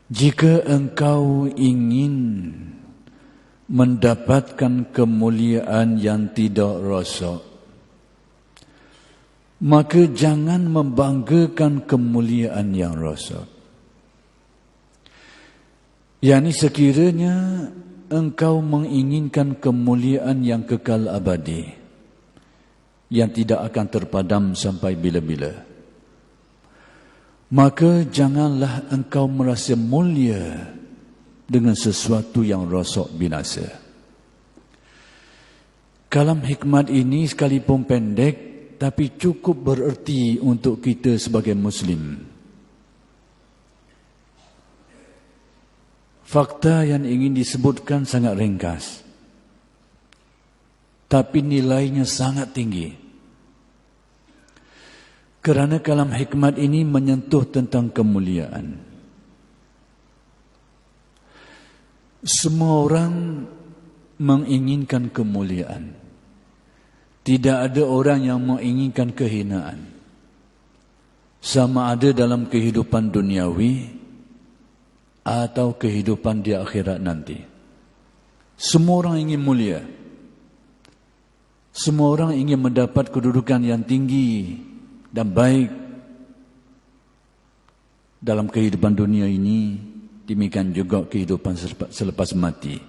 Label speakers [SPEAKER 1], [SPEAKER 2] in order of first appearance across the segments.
[SPEAKER 1] Jika engkau ingin mendapatkan kemuliaan yang tidak rosak, maka jangan membanggakan kemuliaan yang rosak. Yani sekiranya engkau menginginkan kemuliaan yang kekal abadi, yang tidak akan terpadam sampai bila-bila, maka janganlah engkau merasa mulia dengan sesuatu yang rosak binasa. Kalam hikmat ini sekalipun pendek, tapi cukup bererti untuk kita sebagai Muslim. Fakta yang ingin disebutkan sangat ringkas, tapi nilainya sangat tinggi. Kerana kalam hikmat ini menyentuh tentang kemuliaan. Semua orang menginginkan kemuliaan. Tidak ada orang yang menginginkan kehinaan. Sama ada dalam kehidupan duniawi atau kehidupan di akhirat nanti. Semua orang ingin mulia. Semua orang ingin mendapat kedudukan yang tinggi dan baik dalam kehidupan dunia ini, demikian juga kehidupan selepas mati.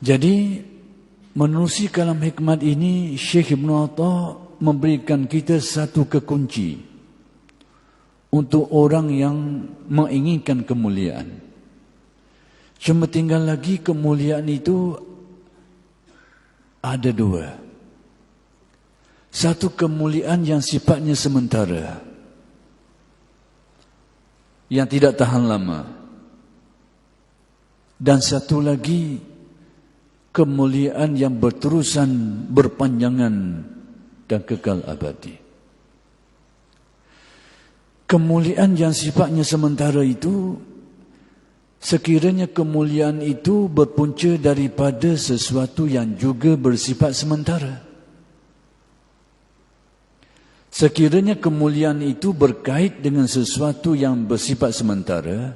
[SPEAKER 1] Jadi, menerusi kalam hikmat ini, Syekh Ibn Atta memberikan kita satu kekunci untuk orang yang menginginkan kemuliaan. Cuma tinggal lagi kemuliaan itu ada dua. Satu kemuliaan yang sifatnya sementara, yang tidak tahan lama. Dan satu lagi kemuliaan yang berterusan, berpanjangan dan kekal abadi. Kemuliaan yang sifatnya sementara itu, sekiranya kemuliaan itu berpunca daripada sesuatu yang juga bersifat sementara. Sekiranya kemuliaan itu berkait dengan sesuatu yang bersifat sementara,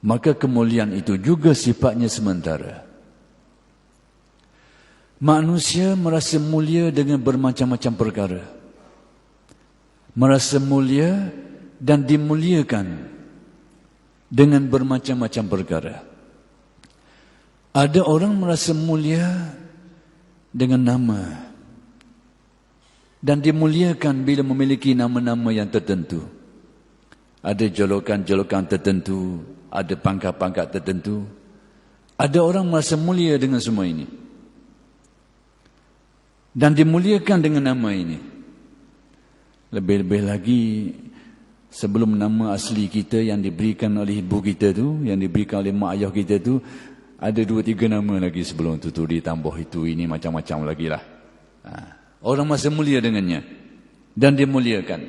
[SPEAKER 1] maka kemuliaan itu juga sifatnya sementara. Manusia merasa mulia dengan bermacam-macam perkara. Merasa mulia dan dimuliakan dengan bermacam-macam perkara. Ada orang merasa mulia dengan nama dan dimuliakan bila memiliki nama-nama yang tertentu. Ada jolokan-jolokan tertentu, ada pangkat-pangkat tertentu. Ada orang merasa mulia dengan semua ini dan dimuliakan dengan nama ini. Lebih-lebih lagi sebelum nama asli kita yang diberikan oleh ibu kita tu, yang diberikan oleh mak ayah kita tu, ada 2-3 nama lagi sebelum tu ditambah itu ini macam-macam lagi lah. Orang masih mulia dengannya dan dimuliakan.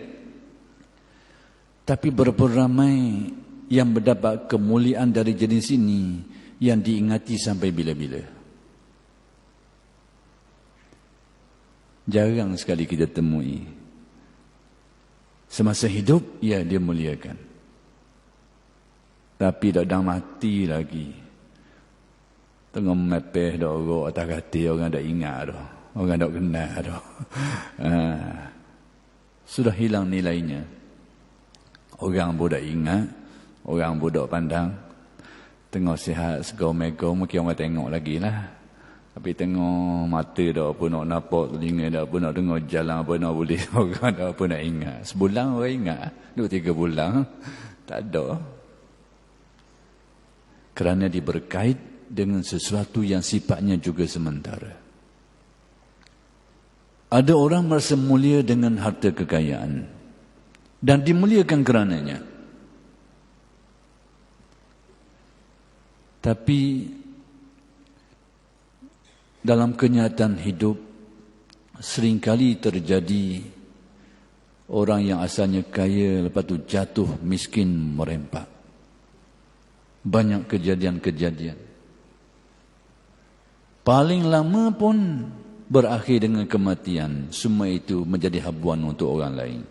[SPEAKER 1] Tapi berapa ramai yang mendapat kemuliaan dari jenis ini yang diingati sampai bila-bila? Jarang sekali kita temui. Semasa hidup, ya dia muliakan. Tapi dah mati lagi. Tengah mepeh dah orang atas kata, orang dah ingat dah. Orang tak kenal dah. Sudah hilang nilainya. Orang pun dah ingat, orang pun dah pandang. Tengok sihat segau-megau, mungkin orang tengok lagi lah. Tapi tengok mata dah apa nak nampak, telinga dah apa nak dengar, jalan apa nak boleh, orang dah apa nak ingat. Sebulan orang ingat, 2-3 bulan tak ada. Kerana dia berkait dengan sesuatu yang sifatnya juga sementara. Ada orang merasa mulia dengan harta kekayaan dan dimuliakan kerananya. Tapi dalam kenyataan hidup seringkali terjadi orang yang asalnya kaya lepas tu jatuh miskin merempak. Banyak kejadian-kejadian. Paling lama pun berakhir dengan kematian. Semua itu menjadi habuan untuk orang lain.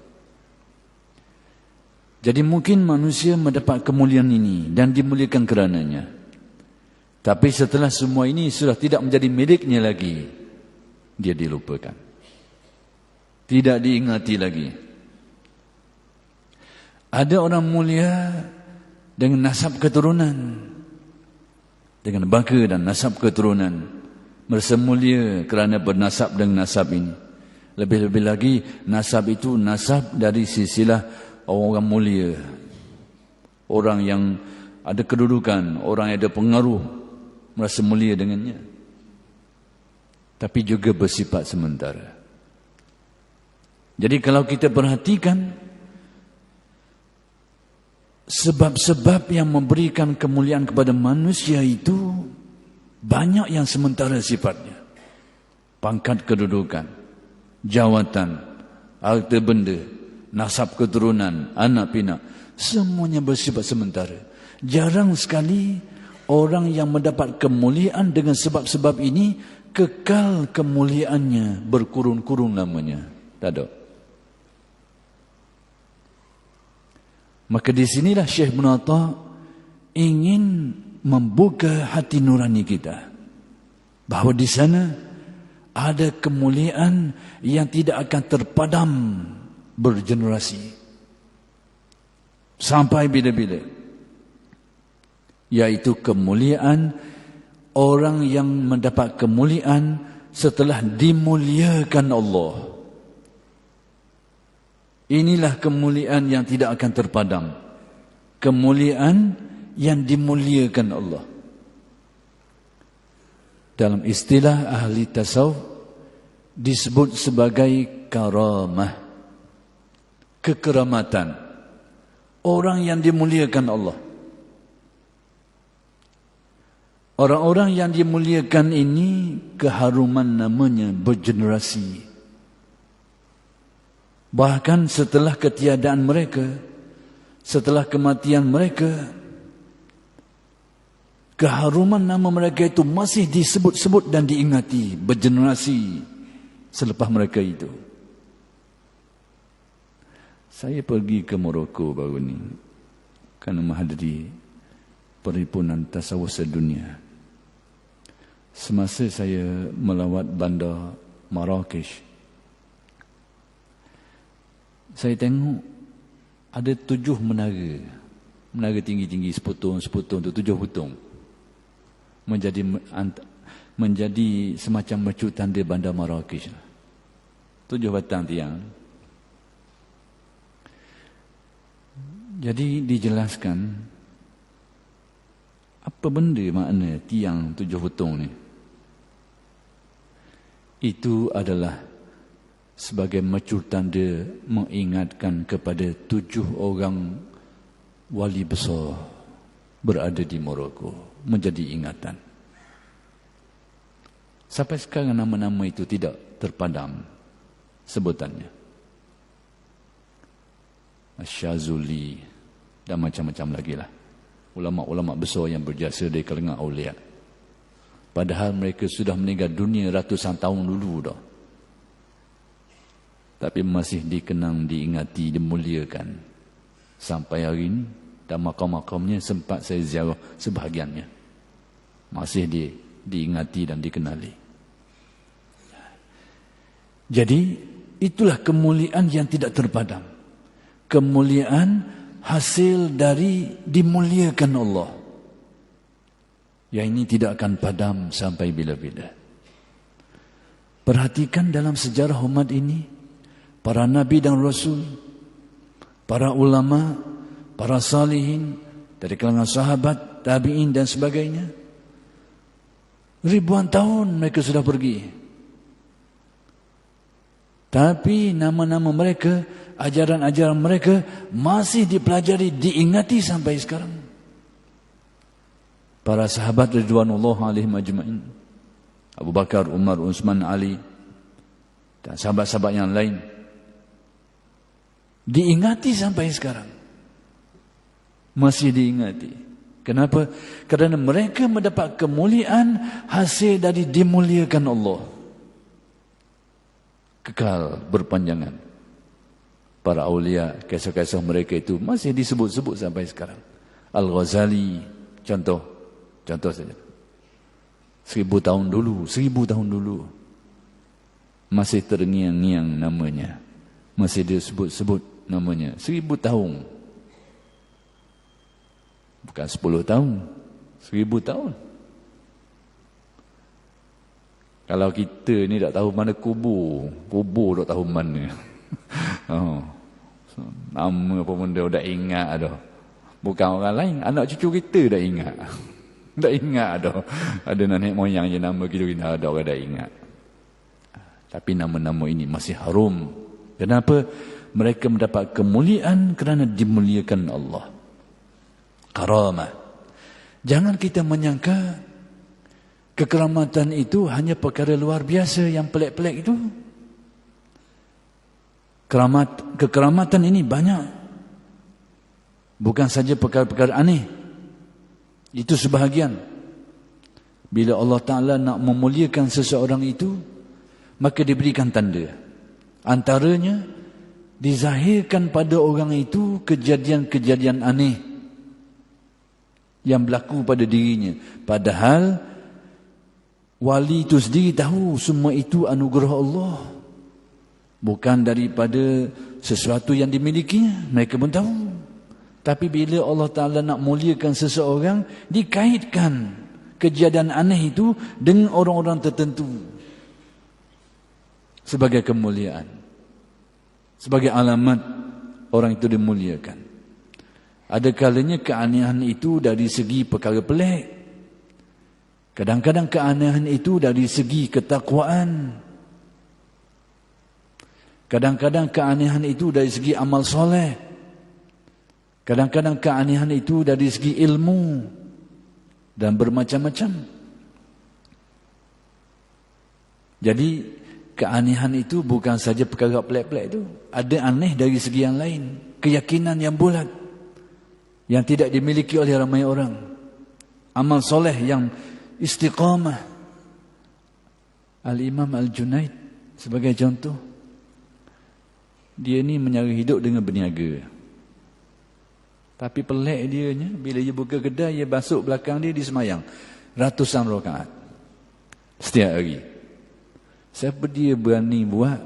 [SPEAKER 1] Jadi mungkin manusia mendapat kemuliaan ini dan dimuliakan kerananya. Tapi setelah semua ini sudah tidak menjadi miliknya lagi, dia dilupakan. Tidak diingati lagi. Ada orang mulia dengan nasab keturunan, dengan bangga dan nasab keturunan, merasa mulia kerana bernasab dengan nasab ini. Lebih-lebih lagi, nasab itu nasab dari silsilah orang mulia, orang yang ada kedudukan, orang yang ada pengaruh, merasa mulia dengannya. Tapi juga bersifat sementara. Jadi kalau kita perhatikan sebab-sebab yang memberikan kemuliaan kepada manusia itu banyak yang sementara sifatnya. Pangkat kedudukan, jawatan, harta benda, nasab keturunan, anak pinak, semuanya bersifat sementara. Jarang sekali orang yang mendapat kemuliaan dengan sebab-sebab ini kekal kemuliaannya berkurun-kurun lamanya. Tak ada. Maka di sinilah Syekh Ibn Atta ingin membuka hati nurani kita, bahawa di sana ada kemuliaan yang tidak akan terpadam bergenerasi sampai bila-bila, yaitu kemuliaan orang yang mendapat kemuliaan setelah dimuliakan Allah. Inilah kemuliaan yang tidak akan terpadam, kemuliaan yang dimuliakan Allah. Dalam istilah ahli tasawuf disebut sebagai karamah, kekeramatan, orang yang dimuliakan Allah. Orang-orang yang dimuliakan ini keharuman namanya bergenerasi. Bahkan setelah ketiadaan mereka, setelah kematian mereka, keharuman nama mereka itu masih disebut-sebut dan diingati bergenerasi selepas mereka itu. Saya pergi ke Morocco baru ni kerana menghadiri perhimpunan tasawuf sedunia. Semasa saya melawat bandar Marrakesh, saya tengok ada 7 menara. Menara tinggi-tinggi sepotong tu 7 hutong. Menjadi semacam mercu tanda bandar Marrakesh. 7 batang tiang. Jadi dijelaskan apa benda makna tiang 7 hutong ni. Itu adalah sebagai mercu tanda mengingatkan kepada 7 orang wali besar berada di Morocco, menjadi ingatan. Sampai sekarang nama-nama itu tidak terpadam sebutannya. Asyazuli dan macam-macam lagi lah. Ulama-ulama besar yang berjasa dari kalangan awliya. Padahal mereka sudah meninggal dunia ratusan tahun dulu dah. Tapi masih dikenang, diingati, dimuliakan sampai hari ini. Dan makam-makamnya sempat saya ziarah sebahagiannya. Masih diingati dan dikenali. Jadi itulah kemuliaan yang tidak terpadam. Kemuliaan hasil dari dimuliakan Allah. Yang ini tidak akan padam sampai bila-bila. Perhatikan dalam sejarah umat ini, para nabi dan rasul, para ulama, para salihin, dari kalangan sahabat, tabi'in dan sebagainya. Ribuan tahun mereka sudah pergi. Tapi nama-nama mereka, ajaran-ajaran mereka masih dipelajari, diingati sampai sekarang. Para sahabat ridwanullah alaihim ajma'in, Abu Bakar, Umar, Utsman, Ali dan sahabat-sahabat yang lain, diingati sampai sekarang. Masih diingati. Kenapa? Kerana mereka mendapat kemuliaan hasil dari dimuliakan Allah. Kekal berpanjangan. para awliya, kisah-kisah mereka itu masih disebut-sebut sampai sekarang. Al-Ghazali, contoh saja. 1000 tahun dulu masih terngiang-ngiang namanya, masih disebut-sebut namanya. 1000 tahun, bukan 10 tahun, 1000 tahun. Kalau kita ni tak tahu mana kubur tak tahu mana. Nama apa benda dah ingat dah. Bukan orang lain, anak cucu kita dah ingat. Dah ingat dah. Ada nenek moyang je nama kita ada orang dah ingat. Tapi nama-nama ini masih harum. Kenapa? Mereka mendapat kemuliaan kerana dimuliakan Allah. Karamah. Jangan kita menyangka kekeramatan itu hanya perkara luar biasa yang pelik-pelik itu. Kekeramatan ini banyak. Bukan saja perkara-perkara aneh. Itu sebahagian. Bila Allah Ta'ala nak memuliakan seseorang itu, maka diberikan tanda. Antaranya, dizahirkan pada orang itu kejadian-kejadian aneh yang berlaku pada dirinya. Padahal wali itu sendiri tahu semua itu anugerah Allah, bukan daripada sesuatu yang dimilikinya. Mereka pun tahu. Tapi bila Allah Ta'ala nak muliakan seseorang, dikaitkan kejadian aneh itu dengan orang-orang tertentu sebagai kemuliaan, sebagai alamat orang itu dimuliakan. Ada kalanya keanehan itu dari segi perkara pelik. Kadang-kadang keanehan itu dari segi ketakwaan. Kadang-kadang keanehan itu dari segi amal soleh. Kadang-kadang keanehan itu dari segi ilmu. Dan bermacam-macam. Jadi keanehan itu bukan saja perkara pelik-pelik itu. Ada aneh dari segi yang lain. Keyakinan yang bulat, yang tidak dimiliki oleh ramai orang. Amal soleh yang istiqamah. Al-Imam Al-Junaid sebagai contoh, dia ni menyara hidup dengan berniaga. Tapi pelik dianya, bila dia buka kedai, dia masuk belakang dia semayang ratusan rakaat setiap hari. Siapa dia berani buat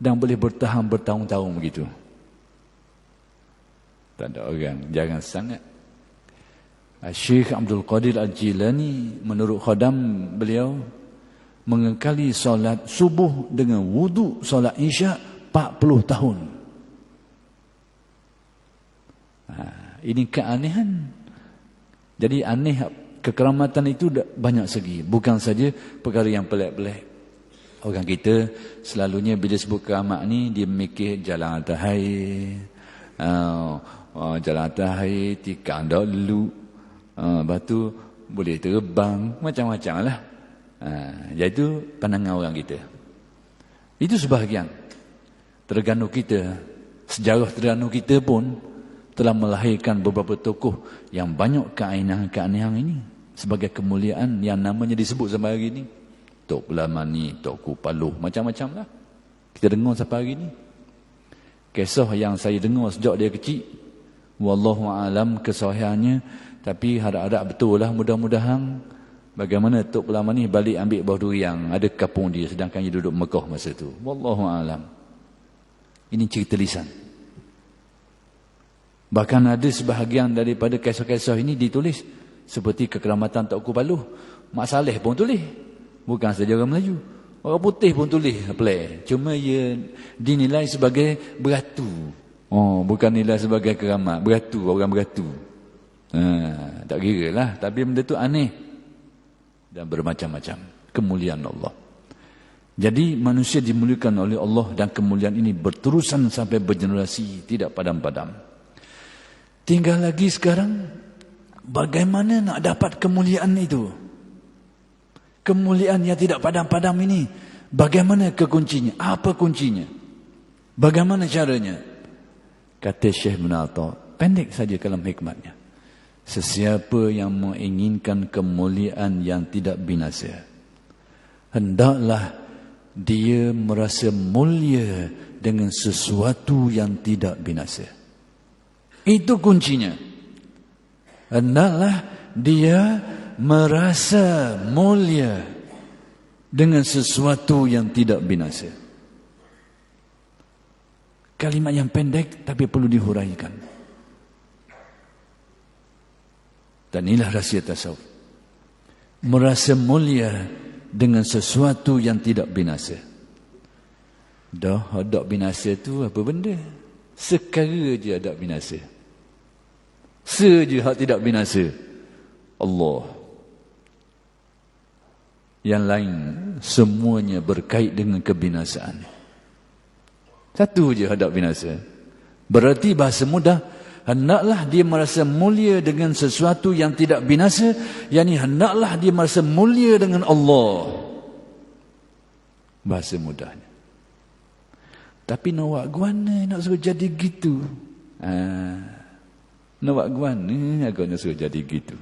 [SPEAKER 1] dan boleh bertahan bertahun-tahun begitu? Tak ada orang, jangan sangat. Syekh Abdul Qadir Al-Jilani, menurut khadam beliau, mengekali solat subuh dengan wudu solat isyak 40 tahun. Ini keanehan. Jadi aneh, kekeramatan itu banyak segi. Bukan saja perkara yang pelik-pelik. Orang kita selalunya bila sebut keramat ni, dia memikir jalan atas air. Jalan atas air, tikam dulu. Lepas tu boleh terbang. Macam-macam lah. Iaitu pandangan orang kita. Itu sebahagian. Terengganu kita, sejarah Terengganu kita pun telah melahirkan beberapa tokoh yang banyak keanehan ini sebagai kemuliaan yang namanya disebut sampai hari ini. Tok Lamani, Tok Kupaluh, macam-macam lah. Kita dengar sampai hari ini. Kisah yang saya dengar sejak dia kecil, wallahu alam kesahihannya, tapi harap-harap betul lah, mudah-mudahan. Bagaimana Tok Lamani balik ambil buah durian, ada kapung dia, sedangkan dia duduk Mekah masa tu. Wallahu alam. Ini cerita lisan. Bahkan ada sebahagian daripada kisah-kisah ini ditulis seperti kekeramatan Tok Kupaluh. Mak Saleh pun tulis. Bukan saja orang Melayu. Orang putih pun tulis. Play. Cuma ia dinilai sebagai beratu. Bukan nilai sebagai keramat. Beratu, orang beratu. Tak kira lah. Tapi benda tu aneh. Dan bermacam-macam. Kemuliaan Allah. Jadi manusia dimuliakan oleh Allah dan kemuliaan ini berterusan sampai bergenerasi. Tidak padam-padam. Tinggal lagi sekarang, bagaimana nak dapat kemuliaan itu? Kemuliaan yang tidak padam-padam ini, bagaimana kekuncinya? Apa kuncinya? Bagaimana caranya? Kata Syekh Munata, pendek saja kalam hikmatnya. Sesiapa yang menginginkan kemuliaan yang tidak binasa, hendaklah dia merasa mulia dengan sesuatu yang tidak binasa. Itu kuncinya. Hendaklah dia merasa mulia dengan sesuatu yang tidak binasa. Kalimat yang pendek tapi perlu dihuraikan. Dan inilah rahsia tasawuf. Merasa mulia dengan sesuatu yang tidak binasa. Dah, ada binasa tu apa benda? Sekara je ada binasa. Seje hak tidak binasa. Allah. Yang lain semuanya berkait dengan kebinasaan. Satu je hadap binasa. Berarti bahasa mudah, hendaklah dia merasa mulia dengan sesuatu yang tidak binasa, yakni hendaklah dia merasa mulia dengan Allah. Bahasa mudahnya. Tapi nak buat guana nak suruh jadi gitu. Nak buat guana agaknya suruh jadi gitu.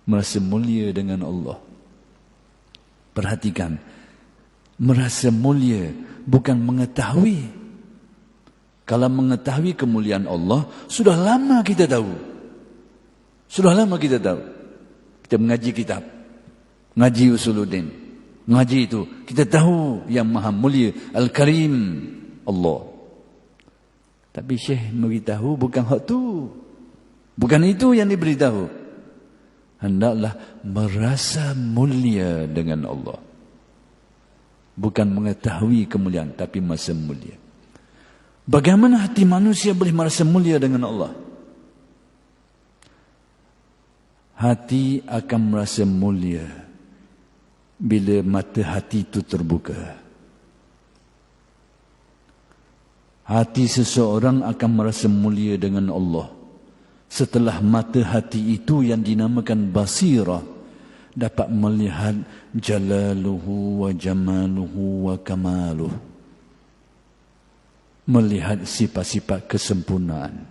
[SPEAKER 1] Merasa mulia dengan Allah. Perhatikan, merasa mulia bukan mengetahui. Kalau mengetahui kemuliaan Allah, sudah lama kita tahu. Sudah lama kita tahu. Kita mengaji kitab, ngaji Usuluddin, ngaji itu, kita tahu yang maha mulia, Al-Karim, Allah. Tapi Syekh beritahu bukan hak tu. Bukan itu yang diberitahu. Hendaklah merasa mulia dengan Allah. Bukan mengetahui kemuliaan, tapi merasa mulia. Bagaimana hati manusia boleh merasa mulia dengan Allah? Hati akan merasa mulia bila mata hati itu terbuka. Hati seseorang akan merasa mulia dengan Allah setelah mata hati itu yang dinamakan basirah dapat melihat jalaluhu wa jamaluhu wa kamaluhu. Melihat sifat-sifat kesempurnaan,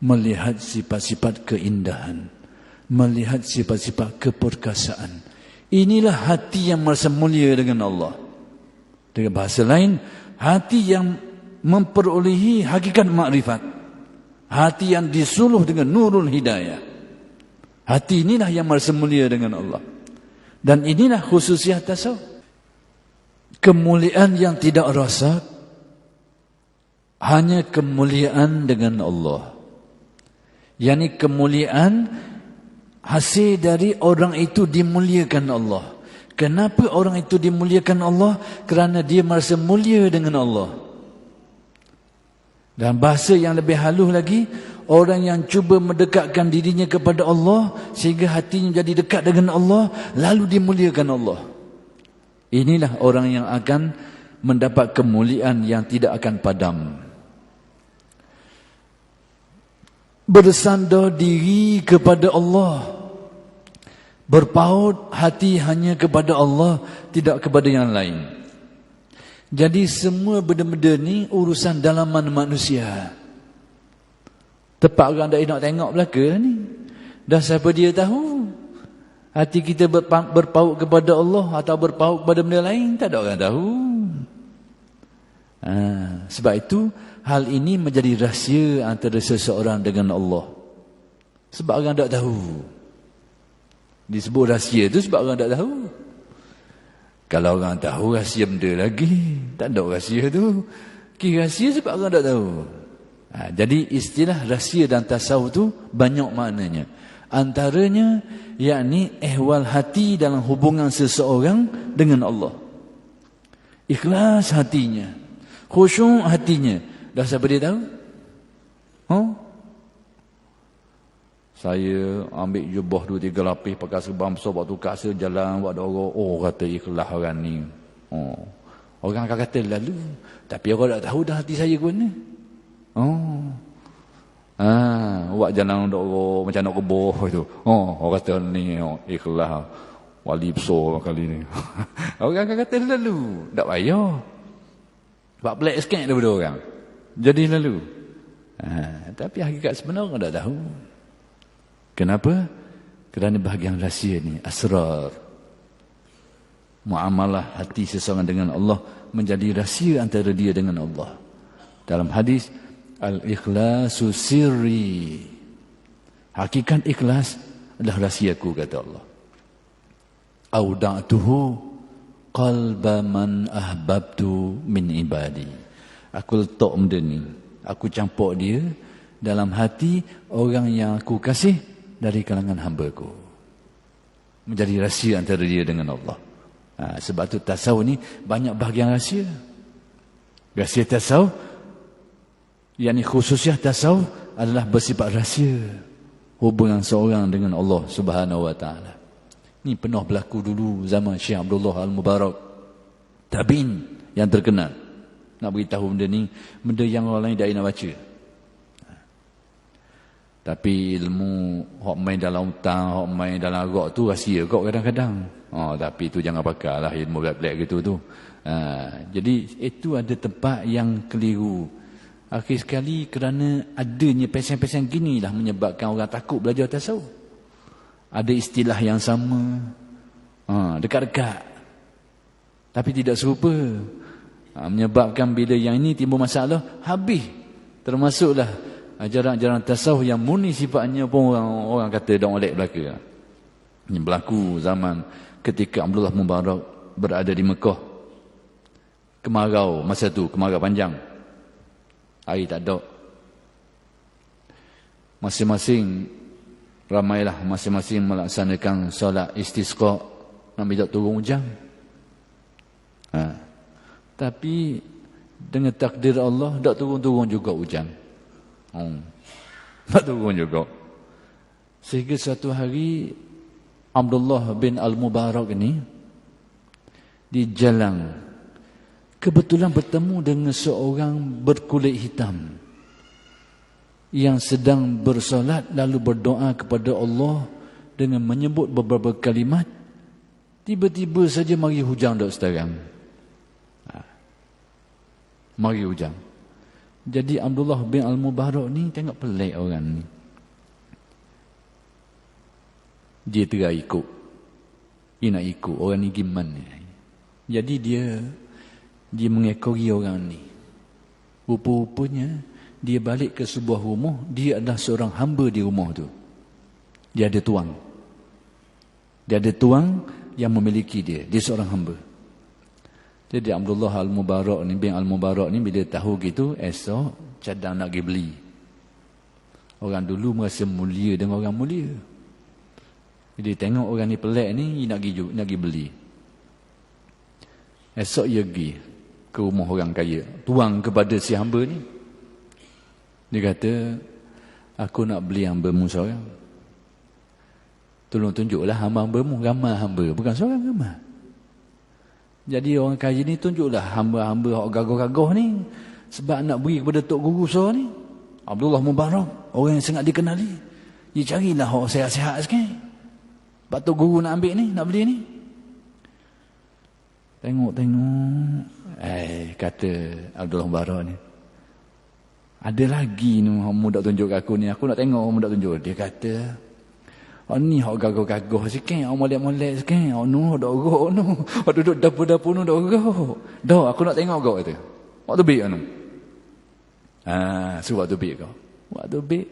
[SPEAKER 1] melihat sifat-sifat keindahan, melihat sifat-sifat keperkasaan. Inilah hati yang merasa mulia dengan Allah. Dengan bahasa lain, hati yang memperolehi hakikat makrifat. Hati yang disuluh dengan nurul hidayah. Hati inilah yang merasa mulia dengan Allah. Dan inilah khususiat tasawuf. Kemuliaan yang tidak rasa hanya kemuliaan dengan Allah. Yani kemuliaan hasil dari orang itu dimuliakan Allah. Kenapa orang itu dimuliakan Allah? Kerana dia merasa mulia dengan Allah. Dan bahasa yang lebih halus lagi, orang yang cuba mendekatkan dirinya kepada Allah sehingga hatinya jadi dekat dengan Allah, lalu dimuliakan Allah. Inilah orang yang akan mendapat kemuliaan yang tidak akan padam. Bersandar diri kepada Allah, berpaut hati hanya kepada Allah, tidak kepada yang lain. Jadi semua benda-benda ni urusan dalaman manusia. Tepat orang tak nak tengok belaka ni. Dah siapa dia tahu? Hati kita berpaut kepada Allah atau berpaut kepada benda lain, tak ada orang tahu. Sebab itu hal ini menjadi rahsia antara seseorang dengan Allah. Sebab orang tak tahu. Disebut rahsia itu sebab orang tak tahu. Kalau orang tahu rahsia benda lagi, tak ada rahsia tu. Kira rahsia sebab orang tak tahu. Jadi istilah rahsia dan tasawuf tu banyak maknanya. Antaranya yakni ehwal hati dalam hubungan seseorang dengan Allah. Ikhlas hatinya, khusyuk hatinya. Dah siapa dia tahu? Saya ambil jubah 2-3 lapis, pakai serban besar, buat tukar sejalan, buat dorong. Oh, kata ikhlas orang ni. Orang akan kata lalu. Tapi orang tak tahu dah hati saya ke mana. Buat jalan dorong, macam nak keboh itu. Orang kata ni ikhlas. Wali besar kali ni. Orang akan kata lalu. Tak payah. Sebab pelik sikit daripada orang. Jadi lalu. Tapi hakikat sebenar orang tak tahu. Kenapa? Kerana bahagian rahsia ni, asrar. Muamalah hati seseorang dengan Allah menjadi rahsia antara dia dengan Allah. Dalam hadis, al-ikhlasu sirri. Hakikat ikhlas adalah rahsiaku, kata Allah. Auda'tuhu qalba man ahbabtu min ibadi. Aku letak benda ni, aku campur dia dalam hati orang yang aku kasih dari kalangan hamba-Ku. Menjadi rahsia antara dia dengan Allah. Sebab tu tasawuf ni banyak bahagian rahsia. Rahsia tasawuf, yakni khususiah tasawuf adalah bersifat rahsia hubungan seorang dengan Allah Subhanahu wa taala. Ini pernah berlaku dulu zaman Syekh Abdullah Al-Mubarak, tabi'in yang terkenal. Nak beritahu benda ni, benda yang orang lain tak nak baca. Tapi ilmu hok main dalam hutang, hok main dalam arak tu rahsia kok kadang-kadang. Tapi tu jangan pakai lah ilmu black-black gitu tu. Jadi itu ada tempat yang keliru. Akhir sekali kerana adanya pesen-pesen gini lah menyebabkan orang takut belajar tasawuf. Ada istilah yang sama, dekat-dekat, tapi tidak serupa. Menyebabkan bila yang ini timbul masalah, habis. Termasuklah ajaran-ajaran tasawuf yang murni sifatnya pun orang kata dak molek belaka. Ini berlaku zaman ketika Abdullah Mubarak berada di Mekah. Kemarau masa tu, kemarau panjang. Air tak ada. Ramailah masing-masing melaksanakan solat istisqa, nak minta turun hujan. Tapi dengan takdir Allah tak turun-turun juga hujan. Tak turun juga. Sehingga suatu hari Abdullah bin Al-Mubarak ini di jalan kebetulan bertemu dengan seorang berkulit hitam yang sedang bersolat lalu berdoa kepada Allah dengan menyebut beberapa kalimat. Tiba-tiba saja mari hujan dak sekarang. Mari hujan. Jadi Abdullah bin Al-Mubarak ni tengok pelik orang ni. Dia tengah ikut. Dia nak ikut orang ni gimana. Jadi dia mengekori orang ni. Rupa-rupanya dia balik ke sebuah rumah, dia adalah seorang hamba di rumah tu. Dia ada tuang. Dia ada tuang yang memiliki dia. Dia seorang hamba. Jadi Abdullah Al-Mubarak ni, bin Al-Mubarak ni bila tahu gitu, esok cadang nak pergi beli. Orang dulu merasa mulia dengan orang mulia. Dia tengok orang ni pelik ni, nak pergi beli. Esok dia pergi ke rumah orang kaya, tuang kepada si hamba ni. Dia kata, aku nak beli hamba-mu seorang. Tolong tunjuklah hamba-hambamu, ramai hamba, bukan seorang ramai. Jadi orang kaya ni tunjuklah hamba-hamba hak gagah-gagah ni, sebab nak beri kepada Tok Guru so ni. Abdullah Mubarak, orang yang sangat dikenali. Dia carilah hak sehat-sehat sikit. Sebab Tok Guru nak ambil ni, nak beli ni. Tengok. Kata Abdullah Mubarak ni, ada lagi ni kamu tak tunjuk aku ni. Aku nak tengok kamu tak tunjuk. Dia kata, ni hak gagah-gagah sikit, hak molek-molek sikit. Hak dak rok nu. Hak duduk dapur-dapur nu dak rok. Dak, aku nak tengok kau kata. Waktu bik anu. Suruh waktu bik kau. Waktu bik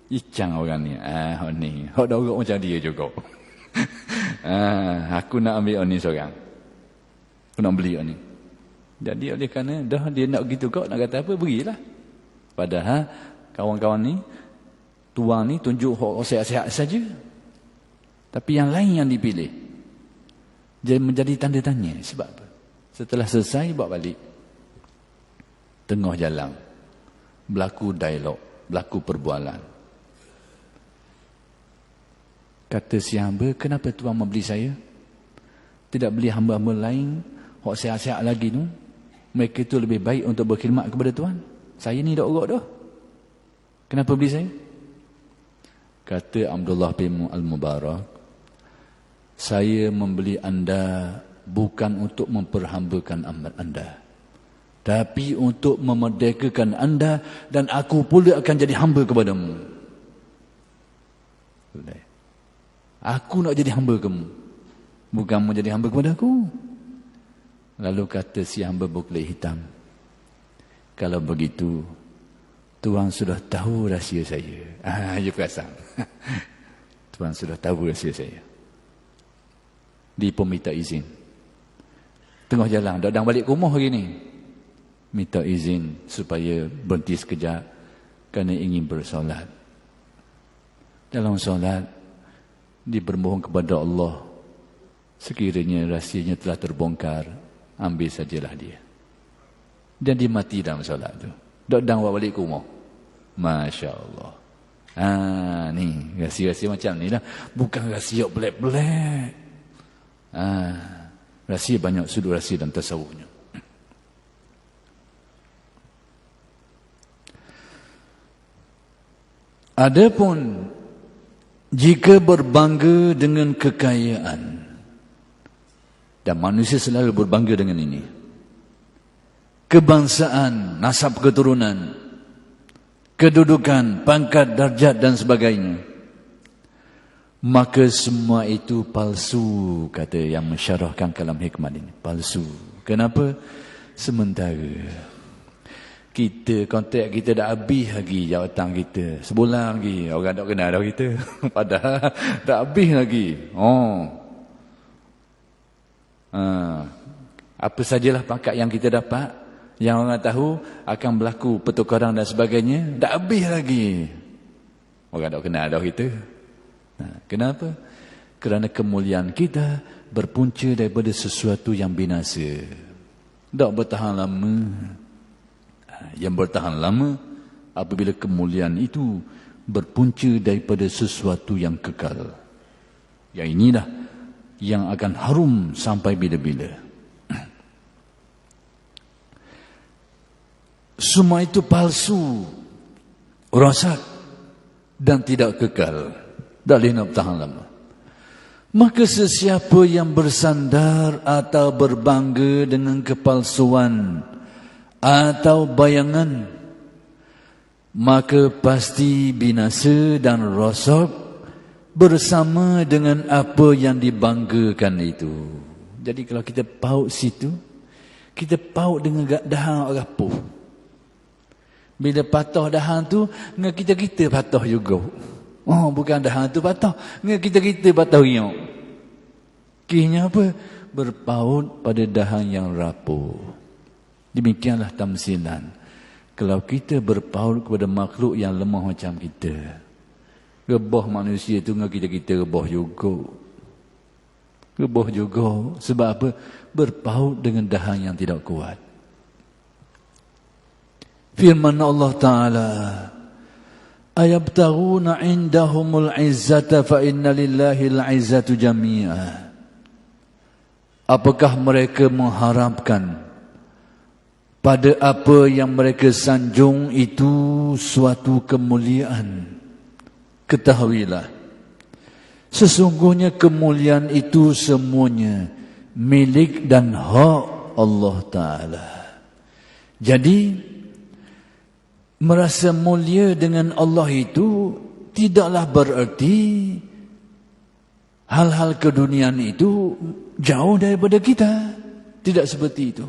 [SPEAKER 1] icang orang ni. Hak ni. Hak dak rok macam dia juga. Aku nak ambil ni seorang. Aku nak beli ni. Jadi oleh kerana dah dia nak gitu kau, nak kata apa, berilah. Padahal kawan-kawan ni, tuan ni tunjuk hak sehat-sehat saja. Tapi yang lain yang dipilih. Jadi menjadi tanda tanya. Sebab apa? Setelah selesai, bawa balik. Tengah jalan. Berlaku dialog. Berlaku perbualan. Kata si hamba, kenapa tuan membeli saya? Tidak beli hamba-hamba lain, hak sehat-sehat lagi tu. Mereka itu lebih baik untuk berkhidmat kepada tuan. Saya ni dak urut dah. Kenapa beli saya? Kata Abdullah bin Al-Mubarak, saya membeli anda bukan untuk memperhambakan anda, tapi untuk memerdekakan anda, dan aku pula akan jadi hamba kepadamu. Aku nak jadi hamba kamu, bukan mau jadi hamba kepada aku. Lalu kata si hamba berkulit hitam, kalau begitu Tuhan sudah tahu rahsia saya. Dia perasan. Tuhan sudah tahu rahsia saya. Dia pun minta izin. Tengah jalan, dah balik ke rumah hari ni, minta izin supaya berhenti sekejap kerana ingin bersolat. Dalam solat, dia bermohon kepada Allah, sekiranya rahsianya telah terbongkar, ambil sajalah dia. Dan dia mati dalam solat tu. Dah balik ke rumah. Masya Allah. Ni rahsia-rahsia macam ni lah. Bukan rahsia pelik-pelik. Rahsia banyak sudut rahsia dan tasawufnya. Adapun jika berbangga dengan kekayaan, dan manusia selalu berbangga dengan ini, kebangsaan, nasab keturunan, kedudukan, pangkat, darjat dan sebagainya, maka semua itu palsu, kata yang mensyarahkan kalam hikmat ini. Palsu. Kenapa? Sementara kita, kontrak kita dah habis lagi jawatan kita. Sebulan lagi, orang tak kenal dah kita. Padahal dah habis lagi. Apa sajalah pangkat yang kita dapat, yang orang tahu akan berlaku pertukaran dan sebagainya, dah habis lagi. Orang tak kenal dah kita. Kenapa? Kerana kemuliaan kita berpunca daripada sesuatu yang binasa. Tak bertahan lama. Yang bertahan lama apabila kemuliaan itu berpunca daripada sesuatu yang kekal. Yang inilah yang akan harum sampai bila-bila. Semua itu palsu, rosak dan tidak kekal. Tak boleh nak bertahan lama. Maka sesiapa yang bersandar atau berbangga dengan kepalsuan atau bayangan, maka pasti binasa dan rosak bersama dengan apa yang dibanggakan itu. Jadi kalau kita paut situ, kita paut dengan dahan rapuh. Bila patah dahan tu, dengan kita-kita patah juga. Bukan dahan tu patah, dengan kita-kita patah riuk. Kihnya apa? Berpaut pada dahan yang rapuh. Demikianlah tamsilan. Kalau kita berpaut kepada makhluk yang lemah macam kita, rebah manusia itu dengan kita-kita rebah juga. Rebah juga. Sebab apa? Berpaut dengan dahan yang tidak kuat. Firman Allah Ta'ala, ayabtaghuna indahumul izzata fa inna lillahil izzatu jami'a. Apakah mereka mengharapkan pada apa yang mereka sanjung itu suatu kemuliaan? Ketahuilah, sesungguhnya kemuliaan itu semuanya milik dan hak Allah Ta'ala. Jadi, merasa mulia dengan Allah itu tidaklah bererti hal-hal keduniaan itu jauh daripada kita. Tidak seperti itu.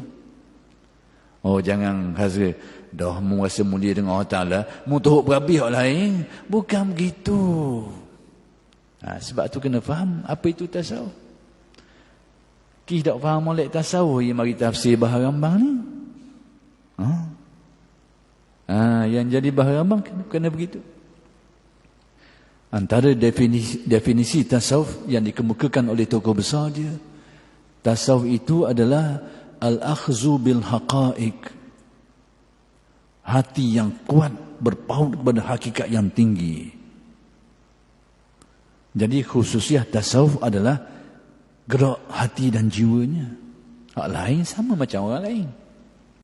[SPEAKER 1] Jangan rasa dah merasa mulia dengan Allah Ta'ala, mu teruk berhabis orang lain. Bukan begitu. Sebab tu kena faham apa itu tasawuf. Kita tak faham oleh tasawuf, yang mari tafsir Bahar Rambang ni. Yang jadi Bahar Rambang kena begitu. Antara definisi tasawuf yang dikemukakan oleh tokoh besar dia, tasawuf itu adalah al-akhzu bil haqa'iq. Hati yang kuat berpaut kepada hakikat yang tinggi. Jadi khususiah tasawuf adalah gerak hati dan jiwanya. Hak lain sama macam orang lain.